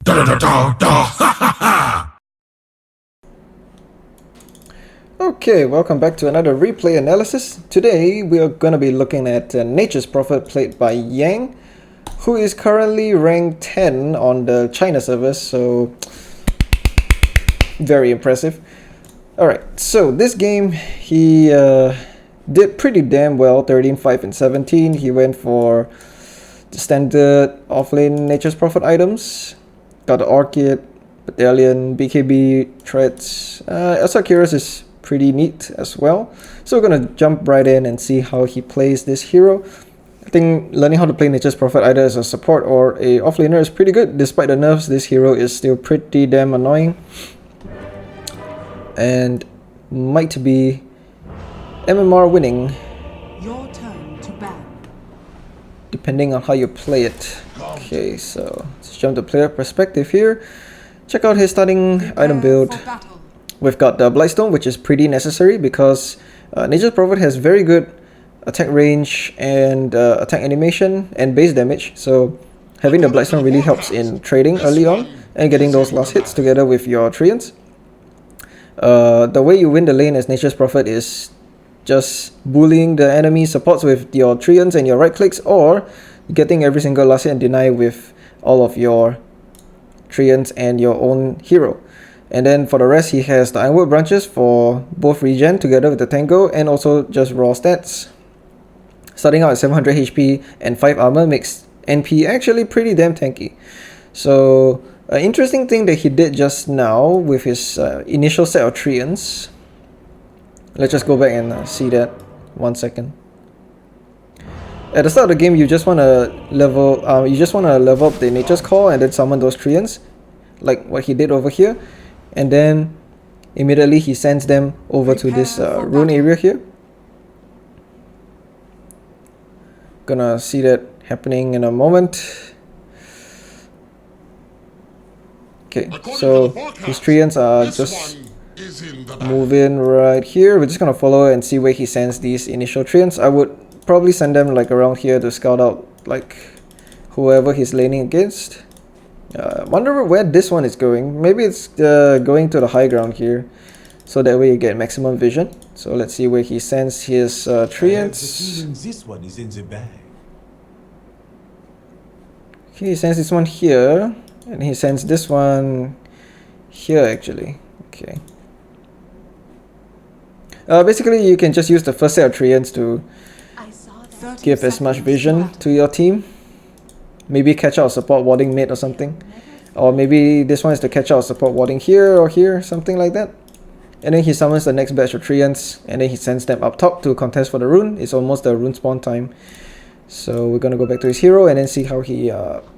Da da da da ha ha ha! Okay, welcome back to another replay analysis. Today we are going to be looking at Nature's Prophet played by Yang, who is currently ranked 10 on the China servers, so very impressive. Alright, so this game he did pretty damn well, 13, 5 and 17. He went for the standard offlane Nature's Prophet items, got the Orchid, Battalion, BKB, Threads. Asakira's is pretty neat as well. So we're gonna jump right in and see how he plays this hero. I think learning how to play Nature's Prophet either as a support or a offlaner is pretty good. Despite the nerfs, this hero is still pretty damn annoying and might be MMR winning, Your turn to ban. depending on how you play it. Okay, so let's jump to player perspective here. Check out his starting item build. We've got the Blightstone, which is pretty necessary because Nature's Prophet has very good attack range and attack animation and base damage. So having the Blightstone really helps in trading early on and getting those last hits together with your Treants. The way you win the lane as Nature's Prophet is just bullying the enemy supports with your Treants and your right clicks, or getting every single last hit and deny with all of your Treants and your own hero. And then for the rest, he has the Ironwood branches for both regen together with the Tango and also just raw stats. Starting out at 700 HP and 5 armor makes NP actually pretty damn tanky. So an interesting thing that he did just now with his initial set of Treants. Let's just go back and see that 1 second. At the start of the game, you just want to level up the Nature's Core and then summon those Treants, like what he did over here. And then immediately he sends them over to this rune area here. Gonna see that happening in a moment. Okay, so his Treants are just moving right here. We're just gonna follow and see where he sends these initial Treants. I would probably send them like around here to scout out like whoever he's laning against. Wonder where this one is going. Maybe it's going to the high ground here, so that way you get maximum vision. So let's see where he sends his Treants. This one is in the bag. Okay, he sends this one here, and he sends this one here actually. Okay. Basically, you can just use the first set of Treants to give as much vision to your team. Maybe catch out support warding mid or something. Or maybe this one is to catch out support warding here or here, something like that. And then he summons the next batch of Treants, and then he sends them up top to contest for the rune. It's almost the rune spawn time. So we're gonna go back to his hero and then see how he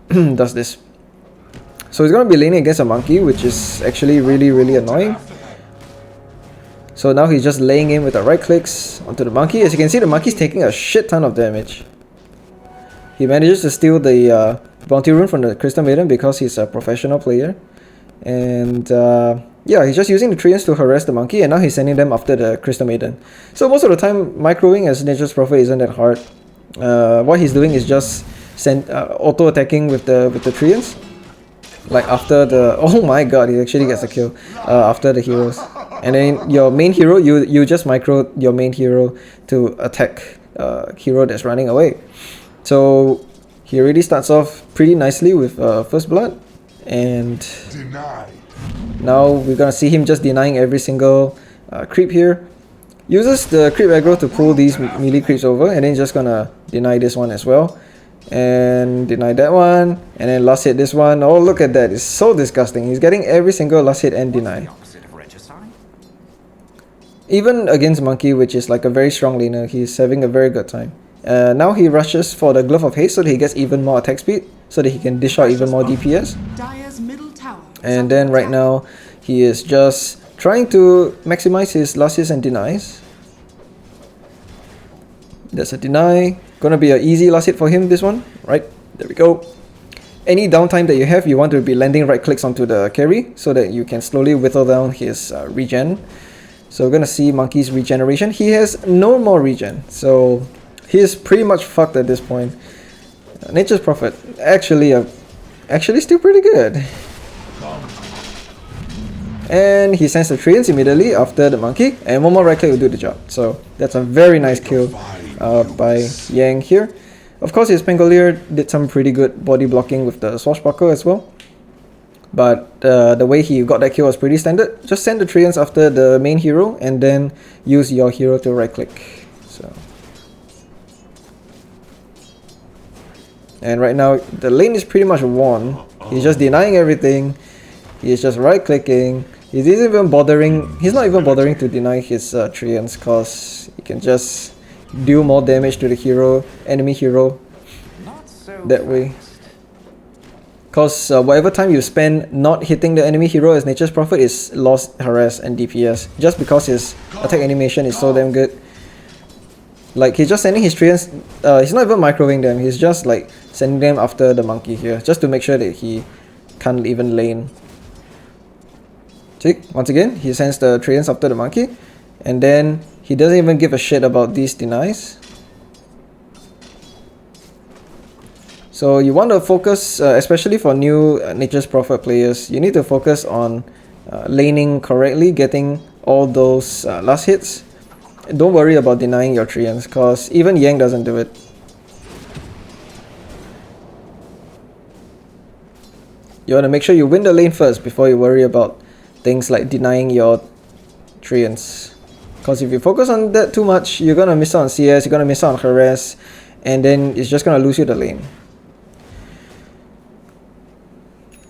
does this. So he's gonna be laning against a monkey, which is actually really annoying. So now he's just laying in with the right clicks onto the monkey. As you can see, the monkey's taking a shit ton of damage. He manages to steal the bounty rune from the Crystal Maiden because he's a professional player. And yeah, he's just using the Treants to harass the monkey, and now he's sending them after the Crystal Maiden. So most of the time, microwing as Nature's Prophet isn't that hard. What he's doing is just auto-attacking with the Treants. Like after the... Oh my god, he actually gets a kill after the heroes. And then your main hero, you just micro your main hero to attack hero that's running away. So he already starts off pretty nicely with first blood, and now we're gonna see him just denying every single creep here. Uses the creep aggro to pull these melee creeps over, and then just gonna deny this one as well, and deny that one, and then last hit this one. Oh, look at that, it's so disgusting. He's getting every single last hit and deny. Even against Monkey, which is like a very strong laner, he's having a very good time. Now he rushes for the Glove of Haste so that he gets even more attack speed, so that he can dish out even more DPS. And then right now, he is just trying to maximize his last hits and denies. That's a deny. Gonna be an easy last hit for him, this one. Right, there we go. Any downtime that you have, you want to be landing right clicks onto the carry so that you can slowly whittle down his regen. So we're gonna see Monkey's regeneration. He has no more regen, so he is pretty much fucked at this point. Nature's Prophet actually still pretty good. And he sends the Treants immediately after the monkey, and one more right click will do the job. So that's a very nice kill by Yang here. Of course, his Pangolier did some pretty good body blocking with the Swashbuckle as well. But the way he got that kill was pretty standard. Just send the Treants after the main hero and then use your hero to right click. So, and right now the lane is pretty much won. He's just denying everything. He's just right clicking. He's not even bothering to deny his Treants, cause he can just do more damage to the enemy hero that way. Cause whatever time you spend not hitting the enemy hero as Nature's Prophet is lost, harass, and DPS. Just because his attack animation is so damn good. Like, he's just sending his Treants, he's not even microwaving them, he's just like sending them after the monkey here, just to make sure that he can't even lane. See, once again, he sends the Treants after the monkey, and then he doesn't even give a shit about these denies. So you want to focus, especially for new Nature's Prophet players, you need to focus on laning correctly, getting all those last hits. Don't worry about denying your Treants, cause even Yang doesn't do it. You want to make sure you win the lane first before you worry about things like denying your Treants. Cause if you focus on that too much, you're gonna miss out on CS, you're gonna miss out on harass, and then it's just gonna lose you the lane.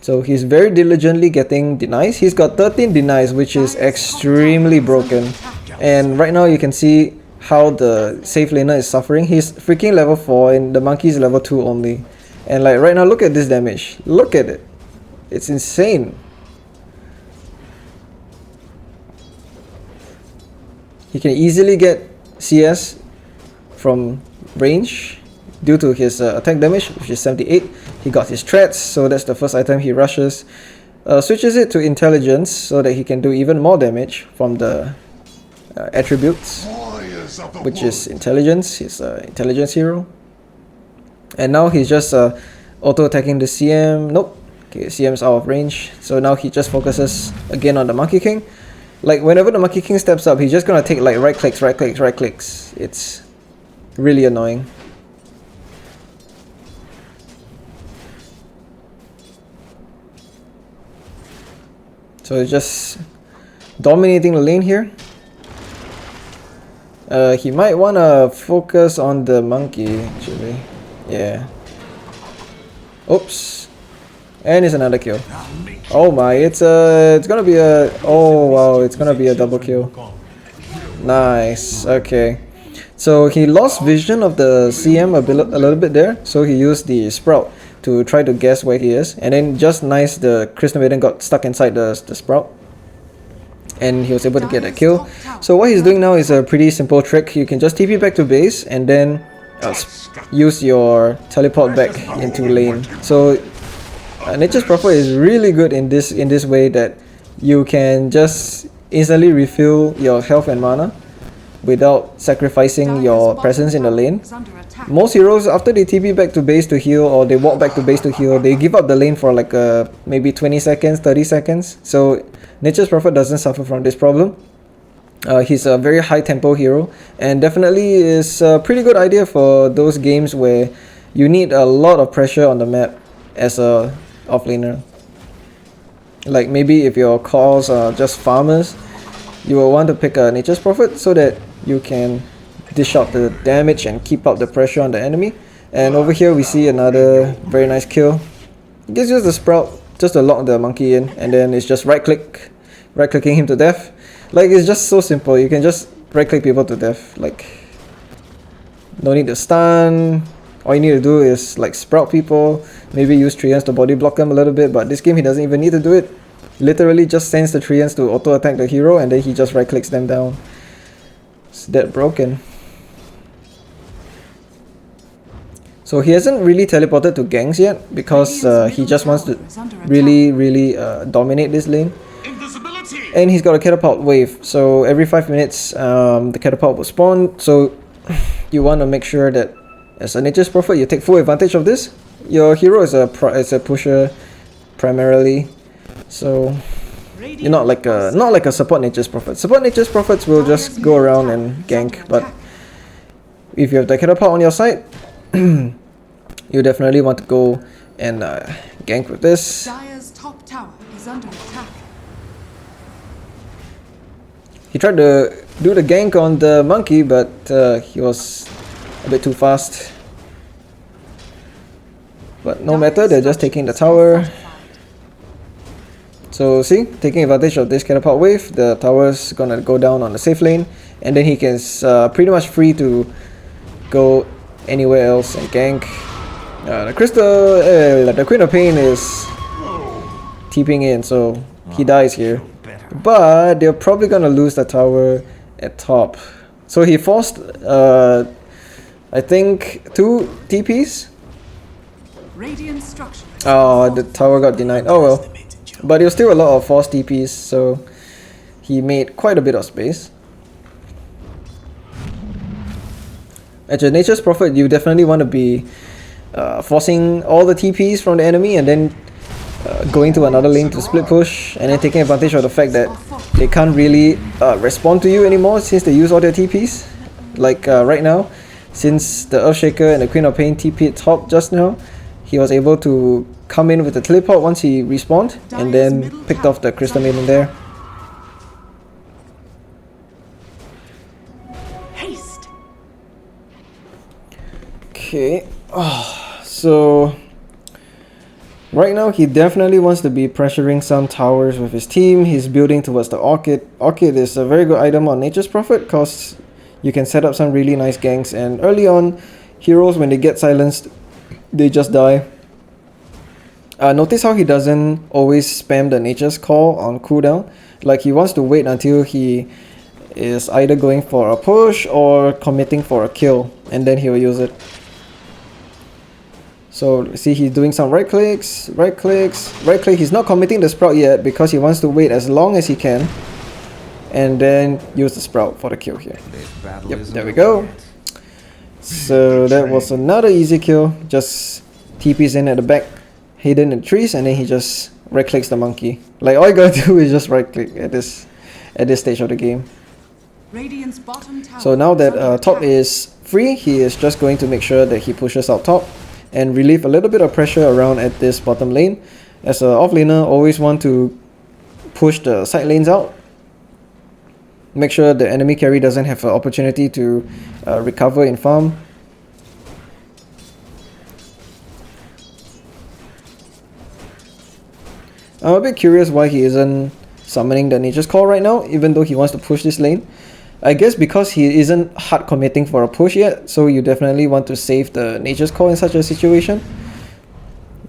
So he's very diligently getting denies. He's got 13 denies, which is extremely broken. And right now you can see how the safe laner is suffering. He's freaking level 4 and the monkey is level 2 only. And like right now, look at this damage. Look at it. It's insane. He can easily get CS from range due to his attack damage, which is 78. He got his threats, so that's the first item he rushes. Switches it to intelligence so that he can do even more damage from the attributes, which is intelligence. He's an intelligence hero. And now he's just auto-attacking the CM. Nope. Okay, CM's out of range. So now he just focuses again on the Monkey King. Like whenever the Monkey King steps up, he's just gonna take like right clicks, right clicks, right clicks. It's really annoying. So it's just dominating the lane here. He might wanna focus on the monkey actually. Yeah. Oops. And it's another kill. Oh my, it's gonna be a, oh wow, it's gonna be a double kill. Nice. Okay. So he lost vision of the CM a little bit there, so he used the Sprout to try to guess where he is, and then just nice, the Crystal Maiden got stuck inside the Sprout, and he was able to get a kill. So what he's doing now is a pretty simple trick. You can just TP back to base and then use your teleport back into lane. So Nature's Prophet is really good in this way that you can just instantly refill your health and mana without sacrificing your presence in the lane. Most heroes, after they TP back to base to heal, or they walk back to base to heal, they give up the lane for like maybe 20 seconds, 30 seconds. So Nature's Prophet doesn't suffer from this problem. He's a very high tempo hero, and definitely is a pretty good idea for those games where you need a lot of pressure on the map as a offlaner. Like maybe if your calls are just farmers, you will want to pick a Nature's Prophet so that you can dish out the damage and keep up the pressure on the enemy. And over here we see another very nice kill. He just use the Sprout just to lock the monkey in, and then it's just right clicking him to death. Like, it's just so simple. You can just right click people to death. Like, no need to stun. All you need to do is like Sprout people, maybe use Treants to body block them a little bit, but this game he doesn't even need to do it. He literally just sends the Treants to auto attack the hero, and then he just right clicks them down. It's that broken. So he hasn't really teleported to ganks yet because he just wants to really dominate this lane. And he's got a catapult wave, so every 5 minutes the catapult will spawn. So you want to make sure that as a Nature's Prophet you take full advantage of this. Your hero is a pusher primarily, So you're not like a support Nature's Prophet. Support Nature's Prophets will just go around and gank, but if you have the catapult on your side, you definitely want to go and gank with this. Dire's top tower is under attack. He tried to do the gank on the monkey, but he was a bit too fast. But no matter, they're just taking the tower. So see, taking advantage of this catapult wave, the tower's gonna go down on the safe lane, and then he can pretty much free to go anywhere else and gank. The crystal, the Queen of Pain is TPing in, so he dies here. But they're probably gonna lose the tower at top. So he forced, I think, 2 TPs. Oh, the tower got denied. Oh well. But it was still a lot of forced TPs, so he made quite a bit of space. As a Nature's Prophet, you definitely want to be forcing all the TPs from the enemy and then going to another lane to split push, and then taking advantage of the fact that they can't really respond to you anymore since they use all their TPs. Like right now, since the Earthshaker and the Queen of Pain TP'd top just now, he was able to come in with the teleport once he respawned and then picked off the Crystal Maiden there. Haste. Okay, so right now he definitely wants to be pressuring some towers with his team. He's building towards the Orchid. Orchid is a very good item on Nature's Prophet because you can set up some really nice ganks, and early on, heroes when they get silenced, they just die. Notice how he doesn't always spam the Nature's Call on cooldown. Like he wants to wait until he is either going for a push or committing for a kill, and then he will use it. So see, he's doing some right clicks. He's not committing the sprout yet because he wants to wait as long as he can and then use the sprout for the kill here. Yep, there we go. So that was another easy kill. Just TP's in at the back, hidden in the trees, and then he just right clicks the monkey. Like all you gotta do is just right click at this stage of the game. So now that top is free, he is just going to make sure that he pushes out top and relieve a little bit of pressure around at this bottom lane. As an offlaner, always want to push the side lanes out. Make sure the enemy carry doesn't have an opportunity to recover in farm. I'm a bit curious why he isn't summoning the Nature's Call right now, even though he wants to push this lane. I guess because he isn't hard committing for a push yet, so you definitely want to save the Nature's Call in such a situation.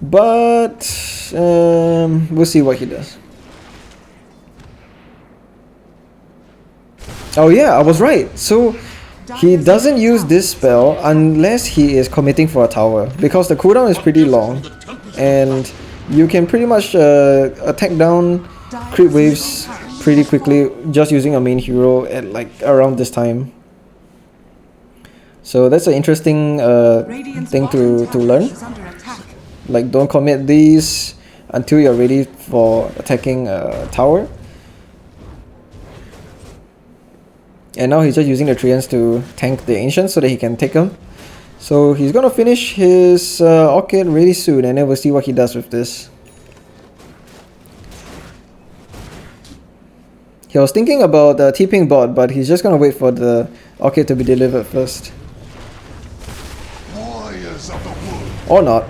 But we'll see what he does. Oh yeah, I was right. So he doesn't use this spell unless he is committing for a tower, because the cooldown is pretty long and you can pretty much attack down creep waves pretty quickly just using a main hero at like around this time. So that's an interesting thing to learn. Like, don't commit these until you're ready for attacking a tower. And now he's just using the Treants to tank the Ancients so that he can take them. So he's gonna finish his Orchid really soon, and then we'll see what he does with this. He was thinking about TPing bot, but he's just gonna wait for the Orchid to be delivered first. Or not.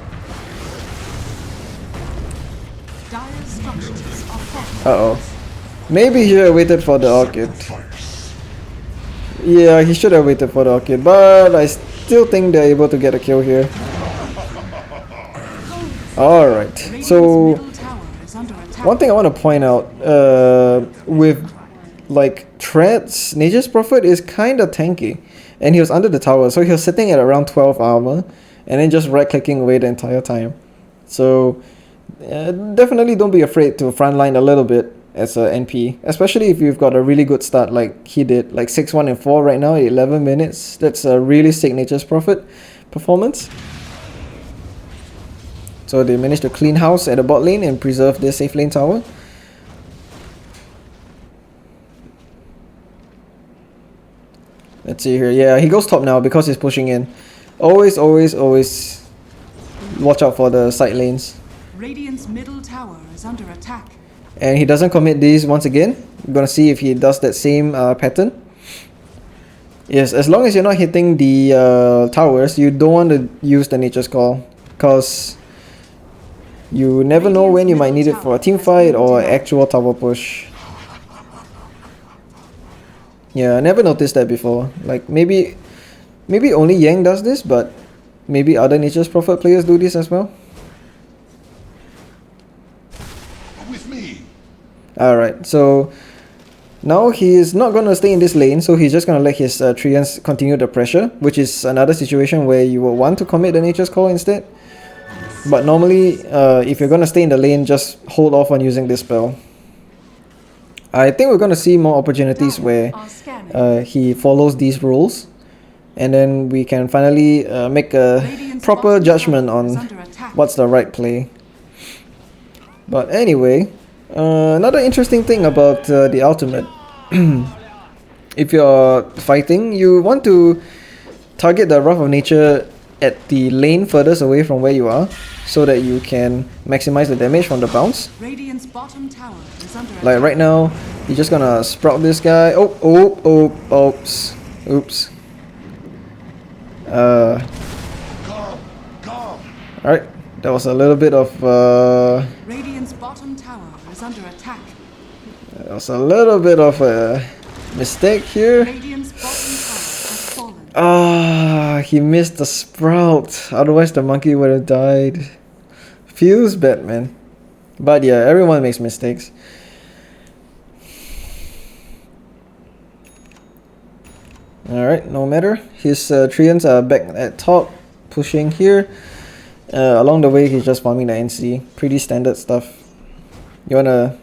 Uh-oh. Maybe he should have waited for the Orchid. Yeah, he should have waited for the Orchid, but I still think they're able to get a kill here. Alright, so one thing I want to point out, with like threats, Nature's Prophet is kind of tanky, and he was under the tower, so he was sitting at around 12 armor and then just right clicking away the entire time. So definitely don't be afraid to frontline a little bit as a NP, especially if you've got a really good start like he did, like 6-1 and 4 right now, 11 minutes. That's a really sick Nature's Prophet performance. So they managed to clean house at the bot lane and preserve their safe lane tower. Let's see here. Yeah, he goes top now because he's pushing in. Always watch out for the side lanes. Radiant's middle tower is under attack. And he doesn't commit these once again. We're gonna see if he does that same pattern. Yes, as long as you're not hitting the towers, you don't want to use the Nature's Call, because you never know when you might need it for a team fight or actual tower push. Yeah, I never noticed that before. Like maybe only Yang does this, but maybe other Nature's Prophet players do this as well. With me. Alright, so now he is not going to stay in this lane, so he's just going to let his Treants continue the pressure, which is another situation where you will want to commit the Nature's Call instead. But normally, if you're going to stay in the lane, just hold off on using this spell. I think we're going to see more opportunities where he follows these rules, and then we can finally make a proper judgment on what's the right play. But anyway, another interesting thing about the ultimate, if you're fighting, you want to target the Wrath of Nature at the lane furthest away from where you are, so that you can maximize the damage from the bounce. Radiant's bottom tower is under Like right now, you're just gonna sprout this guy. Oops. Alright, that was a little bit of Radiant's bottom tower is under attack. that was a little bit of a mistake here. Radiant's bottom tower has fallen. He missed the sprout. Otherwise the monkey would have died. Feels bad, man. But yeah, everyone makes mistakes. Alright, no matter. His Treants are back at top, pushing here. Along the way, he's just farming the NC. Pretty standard stuff. You wanna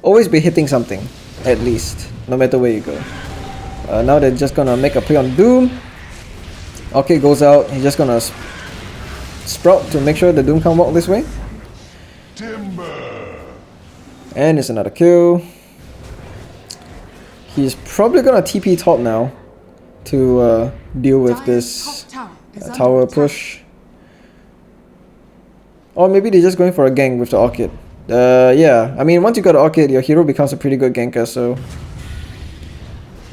always be hitting something, at least, no matter where you go. Now they're just gonna make a play on Doom. Okay, goes out. He's just gonna sprout to make sure the Doom can't walk this way. Timber. And it's another kill. He's probably gonna TP top now to deal with this tower push. Or maybe they're just going for a gank with the Orchid. Yeah, I mean, once you got the Orchid, your hero becomes a pretty good ganker, so...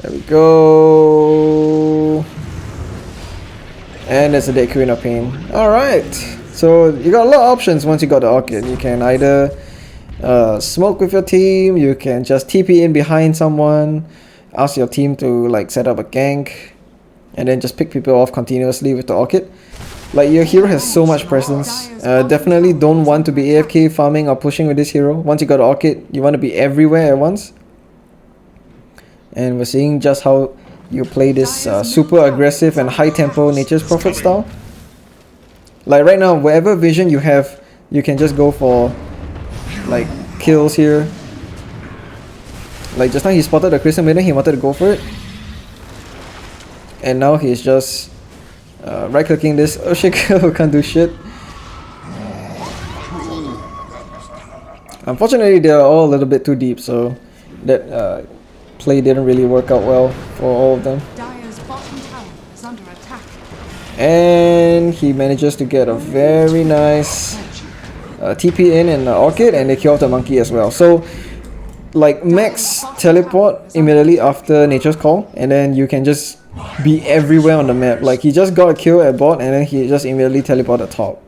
There we go. And there's a dead Queen of Pain. Alright, so you got a lot of options once you got the Orchid. You can either smoke with your team, you can just TP in behind someone, ask your team to like set up a gank, and then just pick people off continuously with the Orchid. Like, your hero has so much presence. Definitely don't want to be AFK farming or pushing with this hero. Once you got the Orchid, you want to be everywhere at once. And we're seeing just how you play this super aggressive and high tempo Nature's Prophet style. Like right now, whatever vision you have, you can just go for like kills here. Like just now he spotted the Crimson Maiden, he wanted to go for it. And now he's just right clicking this. Oh shit, can't do shit. Unfortunately, they're all a little bit too deep, so that play didn't really work out well for all of them. Dire's bottom tower is under attack. And he manages to get a very nice TP in and Orchid, and they kill off the monkey as well. So like max teleport immediately after Nature's Call, and then you can just be everywhere on the map. Like he just got a kill at bot, and then he just immediately teleported top.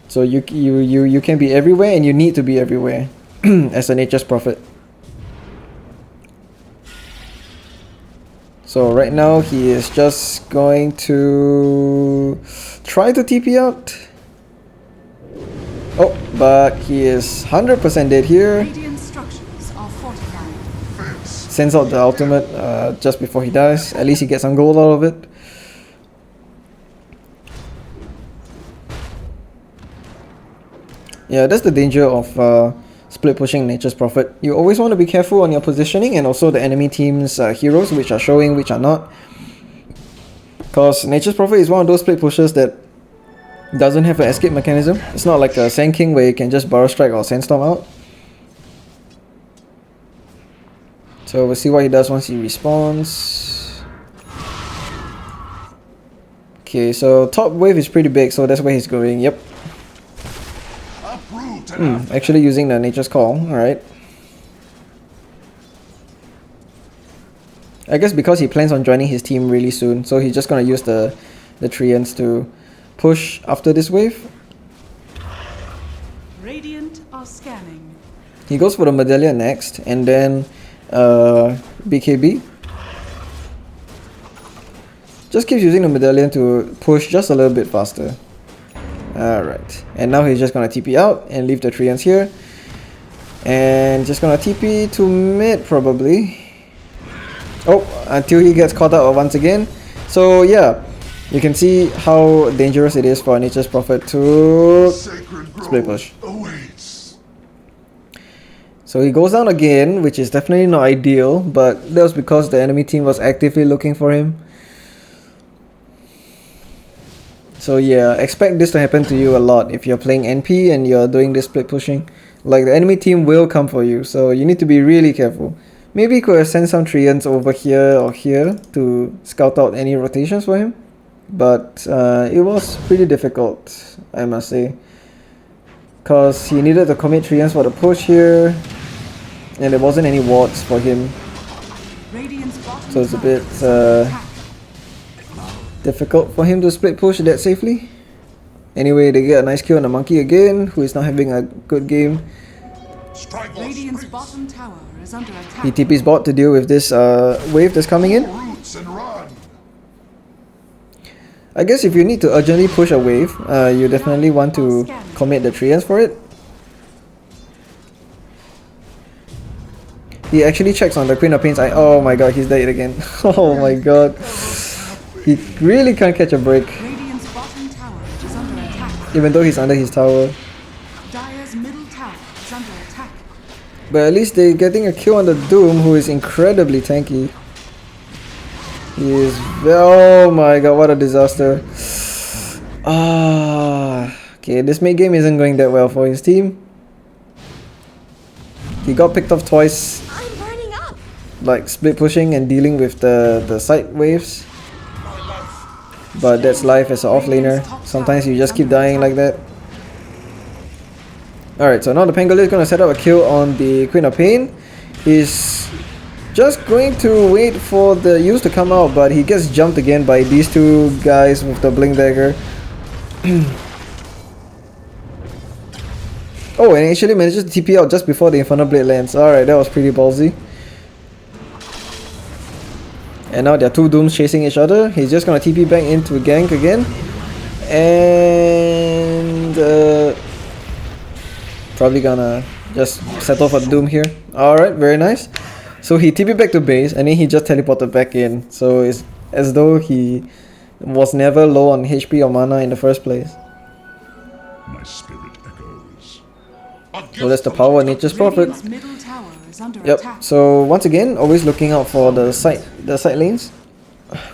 So you can be everywhere, and you need to be everywhere as a Nature's Prophet. So right now he is just going to try to TP out. Oh, but he is 100% dead here. Radiant structures are fortified. Sends out the ultimate just before he dies. At least he gets some gold out of it. Yeah, that's the danger of split pushing Nature's Prophet. You always want to be careful on your positioning and also the enemy team's heroes, which are showing, which are not. Because Nature's Prophet is one of those split pushers that doesn't have an escape mechanism. It's not like a Sand King where you can just Burrow Strike or Sandstorm out. So we'll see what he does once he respawns. Okay, so top wave is pretty big, so that's where he's going. Yep. Uproot and Actually using the nature's call. Alright. I guess because he plans on joining his team really soon, so he's just gonna use the Treants to push after this wave. Radiant are scanning. He goes for the medallion next, and then BKB. Just keeps using the medallion to push just a little bit faster. Alright, and now he's just gonna TP out and leave the Treants here. And just gonna TP to mid probably. Oh, until he gets caught up once again. So yeah, you can see how dangerous it is for Nature's Prophet to sacred split grove push. awaits. So he goes down again, which is definitely not ideal, but that was because the enemy team was actively looking for him. So yeah, expect this to happen to you a lot if you're playing NP and you're doing this split pushing. Like, the enemy team will come for you, so you need to be really careful. Maybe you could have sent some Treants over here or here to scout out any rotations for him. But it was pretty difficult, I must say. Because he needed to commit Treants for the push here. And there wasn't any wards for him. Radiant's bottom So it's a tower bit is under attack. difficult for him to split push that safely. Anyway, they get a nice kill on the monkey again, who is not having a good game. Strike or Radiant's springs. bottom tower is under attack. He TP's bot to deal with this wave that's coming in. Roots and run. I guess if you need to urgently push a wave, you definitely want to commit the Treants for it. He actually checks on the Queen of Pain's eye. Oh my god, he's dead again. Oh my god. He really can't catch a break, Radiant's bottom tower is under attack. even though he's under his tower. Dire's middle tower is under attack. But at least they're getting a kill on the Doom, who is incredibly tanky. He is... Oh my god, what a disaster. Okay, this mid game isn't going that well for his team. He got picked off twice, I'm burning up. like split pushing and dealing with the side waves. But that's life as an offlaner. Sometimes you just keep dying like that. Alright, so now the Pangolier is going to set up a kill on the Queen of Pain. He's just going to wait for the use to come out, but he gets jumped again by these two guys with the Blink Dagger. Oh, and he actually manages to TP out just before the Infernal Blade lands. Alright, that was pretty ballsy. And now there are two Dooms chasing each other. He's just gonna TP back into gank again. And probably gonna just settle for the Doom here. Alright, very nice. So he TP back to base and then he just teleported back in. So it's as though he was never low on HP or mana in the first place. My spirit echoes. So that's the power of Nature's Prophet. Radiant's middle tower is under Yep. attack. So once again, always looking out for the side lanes.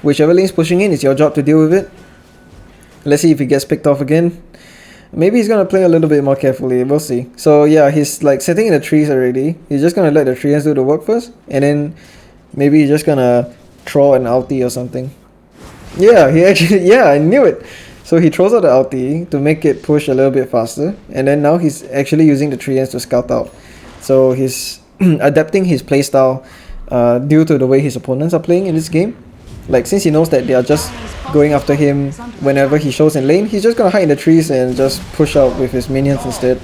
Whichever lane's pushing in, it's your job to deal with it. Let's see if he gets picked off again. Maybe he's gonna play a little bit more carefully. We'll see. So yeah, he's like sitting in the trees already. He's just gonna let the treants do the work first, and then maybe he's just gonna throw an ulti or something. Yeah, he actually... Yeah, I knew it. So he throws out the ulti to make it push a little bit faster, and then now he's actually using the treants to scout out. So he's adapting his playstyle due to the way his opponents are playing in this game. Like, since he knows that they are just going after him whenever he shows in lane, he's just gonna hide in the trees and just push out with his minions instead.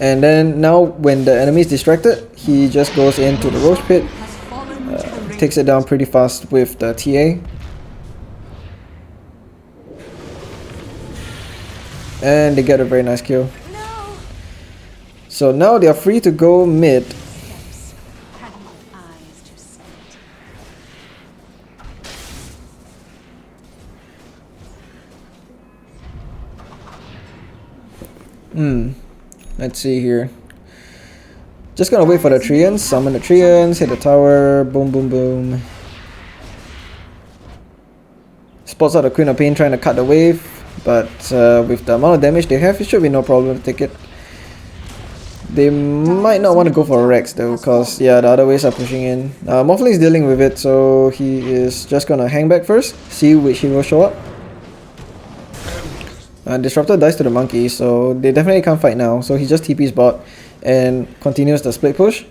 And then now when the enemy is distracted, he just goes into the Roach Pit, takes it down pretty fast with the TA. And they get a very nice kill. No. So now they are free to go mid. Had my eyes to see it. Let's see here. Just gonna wait for the treants, summon the treants, hit the tower, boom boom boom. Spots out the Queen of Pain trying to cut the wave, but with the amount of damage they have, it should be no problem to take it. They might not want to go for a Rex though, because yeah, the other ways are pushing in. Offlane is dealing with it, so he is just gonna hang back first, see which hero show up. Disruptor dies to the monkey, so they definitely can't fight now, so he just TP's bot and continues the split push.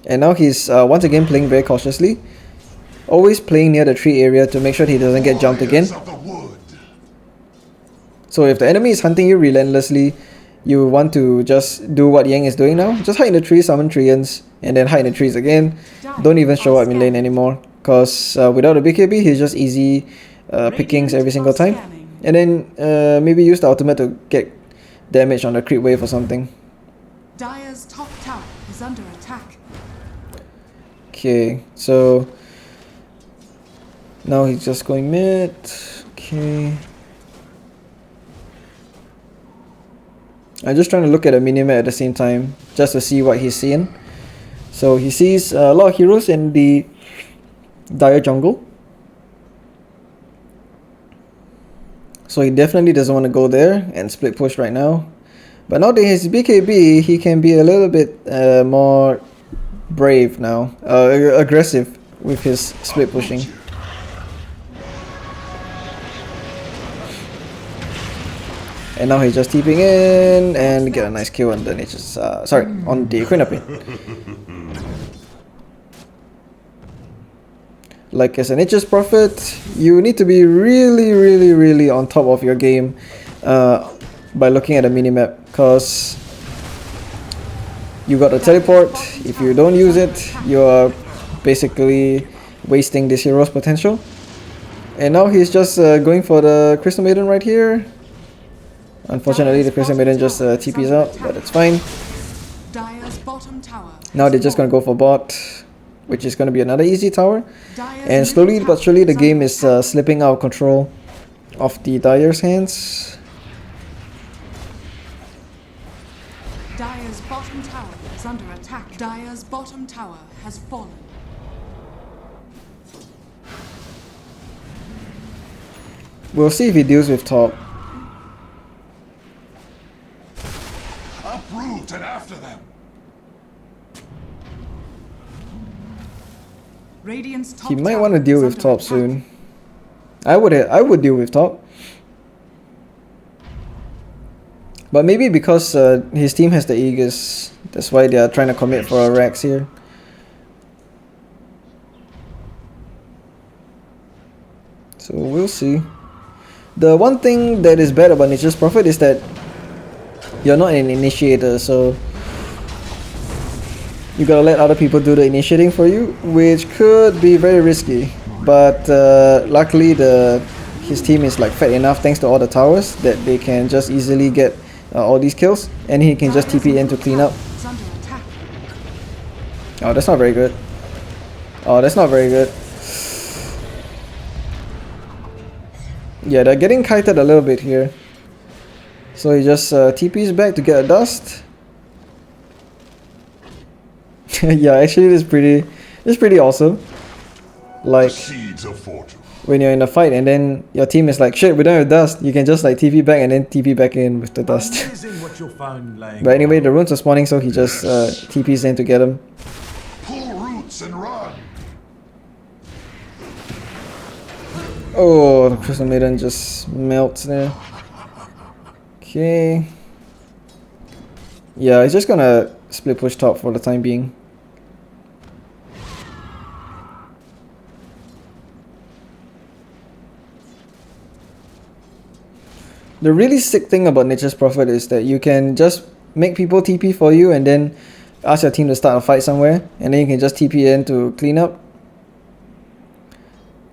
And now he's once again playing very cautiously, always playing near the tree area to make sure he doesn't get jumped again. Warriors of the wood. So if the enemy is hunting you relentlessly, you want to just do what Yang is doing now. Just hide in the trees, summon Treants, and then hide in the trees again. Don't even show up in lane anymore, because without a BKB, he's just easy pickings every single time. And then maybe use the ultimate to get damage on the creep wave or something. Dire's top tower is under attack. Okay, so now he's just going mid. Okay. I'm just trying to look at the minimap at the same time, just to see what he's seeing. So he sees a lot of heroes in the Dire jungle. So he definitely doesn't want to go there and split push right now. But now that he's BKB, he can be a little bit more brave now, aggressive with his split pushing. And now he's just TPing in and get a nice kill on the nature's, on the Quinapin. Like as a nature's prophet, you need to be really on top of your game by looking at the minimap, because you got a teleport. If you don't use it, you are basically wasting this hero's potential. And now he's just going for the Crystal Maiden right here. Unfortunately, the Crystal Maiden just TP's out, but it's fine. Now they're just gonna go for bot, which is gonna be another easy tower. And slowly but surely, the game is slipping out of control of the Dire's hands. Dire's bottom tower is under attack. Dire's bottom tower has fallen. We'll see if he deals with top. Uproot and after them. Radiant's top He might tower want to deal is with under top attack. soon. I would deal with top. But maybe because his team has the Aegis, that's why they are trying to commit for a Rex here. So we'll see. The one thing that is bad about Nature's Prophet is that you're not an initiator, so you gotta let other people do the initiating for you, which could be very risky. But luckily his team is like fat enough thanks to all the towers that they can just easily get all these kills, and he can just TP in to clean up. Is under attack. Oh, that's not very good. Oh, that's not very good. Yeah, they're getting kited a little bit here. So he just TP's back to get a dust. Yeah, actually this is pretty awesome. Like Seeds of fortune. when you're in a fight and then your team is like, shit, we don't have dust, you can just like TP back and then TP back in with the dust. Amazing what you'll find laying But anyway, the runes are spawning, so he just TP's in to get them. Pull roots and run. Oh, the Crystal Maiden just melts there. Okay. Yeah, he's just gonna split push top for the time being. The really sick thing about Nature's Prophet is that you can just make people TP for you and then ask your team to start a fight somewhere, and then you can just TP in to clean up.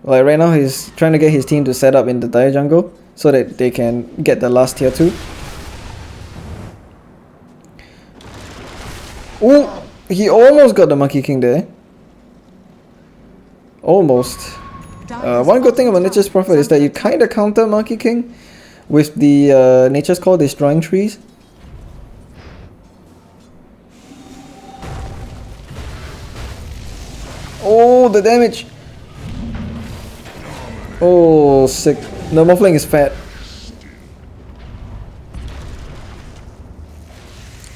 Like right now he's trying to get his team to set up in the Dire jungle so that they can get the last tier 2. Ooh, he almost got the Monkey King there. Almost. One good thing about Nature's Prophet is that you kinda counter Monkey King with the Nature's Call destroying trees. Oh, the damage! Oh, sick. The Offlane is fat.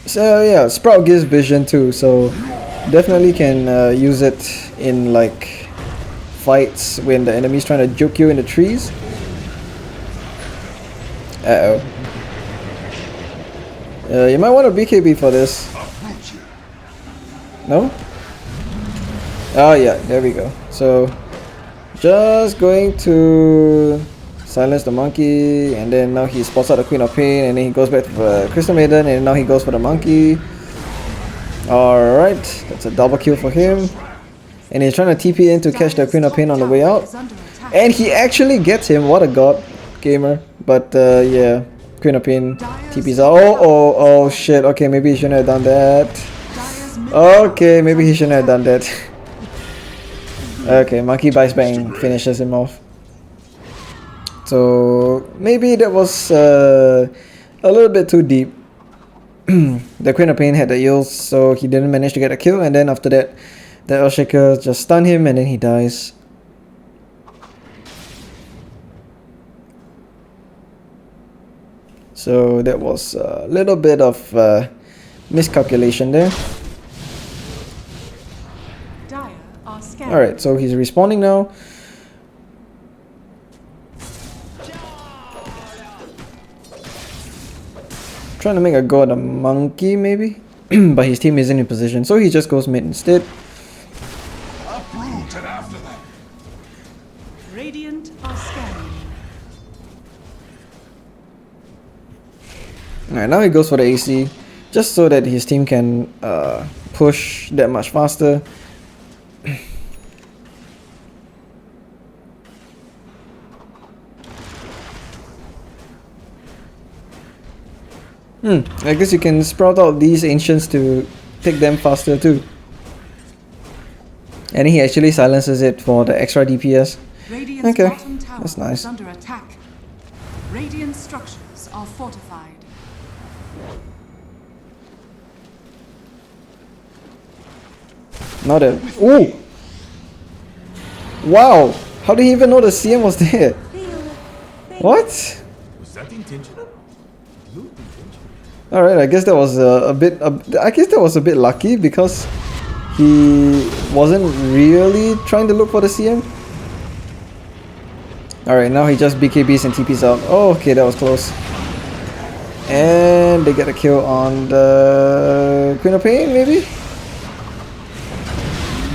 So yeah, Sprout gives vision too, so definitely can use it in like fights when the enemy's trying to juke you in the trees. Uh-oh. You might want a BKB for this. No? Oh yeah, there we go. So just going to silence the monkey, and then now he spots out the Queen of Pain, and then he goes back to the Crystal Maiden, and now he goes for the monkey. Alright, that's a double kill for him. And he's trying to TP in to catch the Queen of Pain on the way out. And he actually gets him. What a god gamer. But yeah, Queen of Pain TP's out. Oh shit. Okay, maybe he shouldn't have done that. Okay, maybe he shouldn't have done that. Okay, Monkey Bites Bang finishes him off. So maybe that was a little bit too deep. The Queen of Pain had the heals, so he didn't manage to get a kill, and then after that, the Earthshaker just stunned him and then he dies. So that was a little bit of miscalculation there. Alright, so he's respawning now. Trying to make a go at the monkey maybe, but his team isn't in position, so he just goes mid instead. Uproot and after them. Radiant are scanning. Alright, now he goes for the AC, just so that his team can push that much faster. I guess you can sprout out these ancients to take them faster too. And he actually silences it for the extra DPS. Radiant's Okay, bottom tower that's nice. is under attack. Radiant structures are fortified. Not a... Ooh! Wow! How did he even know the CM was there? What? Was that intentional? Alright, I guess that was a bit... I guess that was a bit lucky because he wasn't really trying to look for the CM. Alright, now he just BKBs and TPs out. Oh, okay, that was close. And they get a kill on the Queen of Pain, maybe?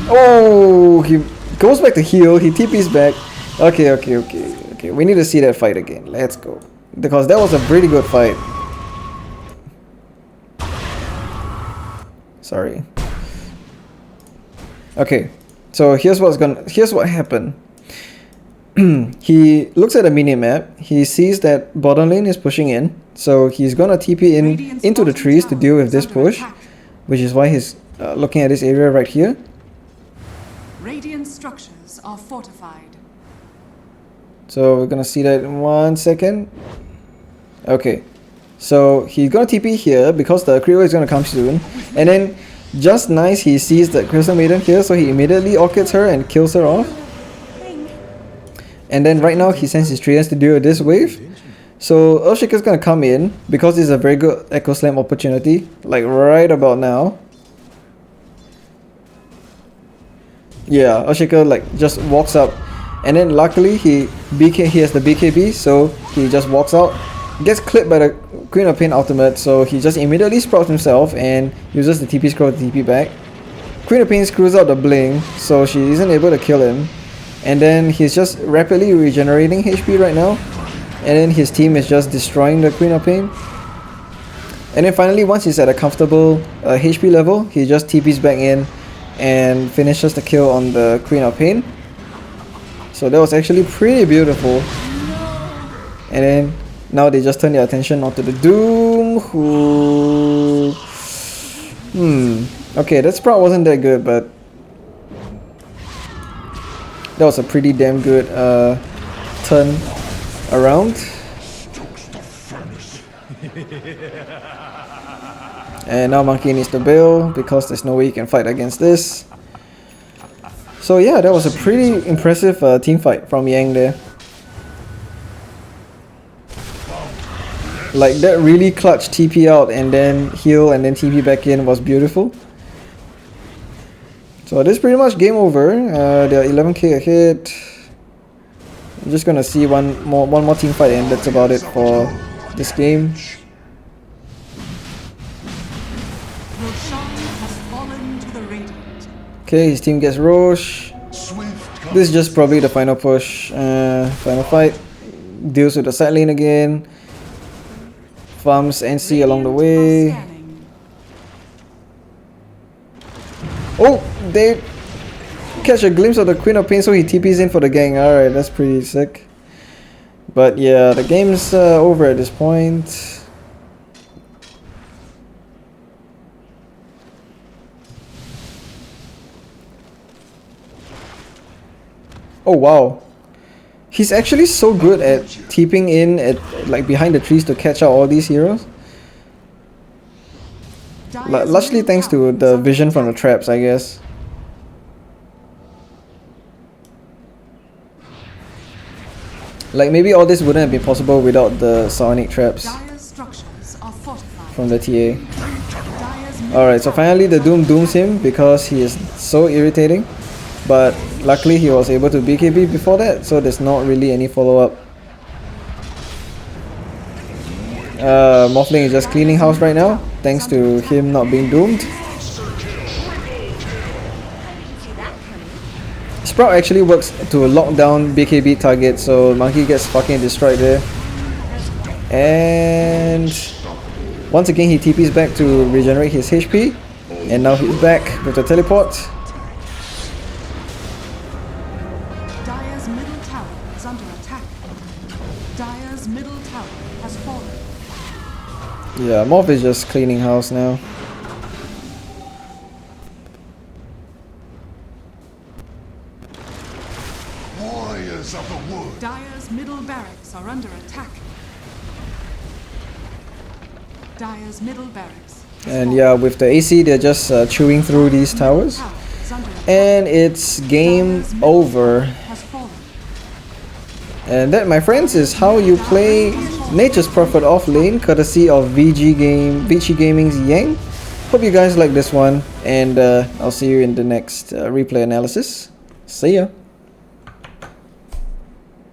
Oh, he goes back to heal. He TPs back. Okay. We need to see that fight again. Let's go. Because that was a pretty good fight. Sorry. Okay, so here's what happened. He looks at the minimap. He sees that bottom lane is pushing in, so he's gonna TP in into the trees to deal with this push, which is why he's looking at this area right here. Radiant structures are fortified. So we're gonna see that in 1 second. Okay, so he's gonna TP here because the Creole is gonna come soon, and then just nice he sees the Crystal Maiden here, so he immediately orchids her and kills her off. And then right now he sends his Treants to deal with this wave. So Earthshaker's gonna come in because it's a very good Echo Slam opportunity, like right about now. Yeah, Earthshaker like just walks up, and then luckily he has the BKB, so he just walks out, gets clipped by the Queen of Pain ultimate, so he just immediately sprouts himself and uses the TP scroll to TP back. Queen of Pain screws out the blink, so she isn't able to kill him, and then he's just rapidly regenerating HP right now, and then his team is just destroying the Queen of Pain. And then finally, once he's at a comfortable HP level, he just TPs back in and finishes the kill on the Queen of Pain. So that was actually pretty beautiful. And then now they just turn their attention onto the Doom, who... Okay, that Sprout wasn't that good, but that was a pretty damn good turn around. And now Monkey needs to bail because there's no way he can fight against this. So yeah, that was a pretty impressive team fight from Yang there. Like that really clutch TP out and then heal and then TP back in was beautiful. So this is pretty much game over. They're 11k ahead. I'm just gonna see one more team fight and that's about it for this game. Roshan has fallen to the Radiant. Okay, his team gets Roche. Swift This is just probably the final push. Final fight. Deals with the side lane again. Farms NC along the way. Scanning. Oh, they catch a glimpse of the Queen of Pain, so he TPs in for the gang. Alright, that's pretty sick. But yeah, the game's over at this point. Oh wow. He's actually so good at TPing in at like behind the trees to catch out all these heroes. Largely thanks to the vision from the traps, I guess. Like maybe all this wouldn't have been possible without the sonic traps Dire's structures are fortified. from the TA. Dire's Alright, so finally the Doom dooms him because he is so irritating. But luckily he was able to BKB before that, so there's not really any follow-up. Offlane is just cleaning house right now, thanks to him not being doomed. Sprout actually works to lock down BKB targets, so Monkey gets fucking destroyed there. And once again he TPs back to regenerate his HP. And now he's back with the teleport. Dire's middle tower is under attack. Dire's middle tower has fallen. Yeah, Morph is just cleaning house now. warriors of the wood. Dire's middle barracks are under attack. Dire's middle barracks. And yeah, with the AC they're just chewing through these towers. Tower is under attack. And it's game Dire's middle over. tower has fallen. And that, my friends, is how you play Nature's Prophet Offlane, courtesy of VG Gaming's Yang. Hope you guys like this one, and I'll see you in the next replay analysis. See ya!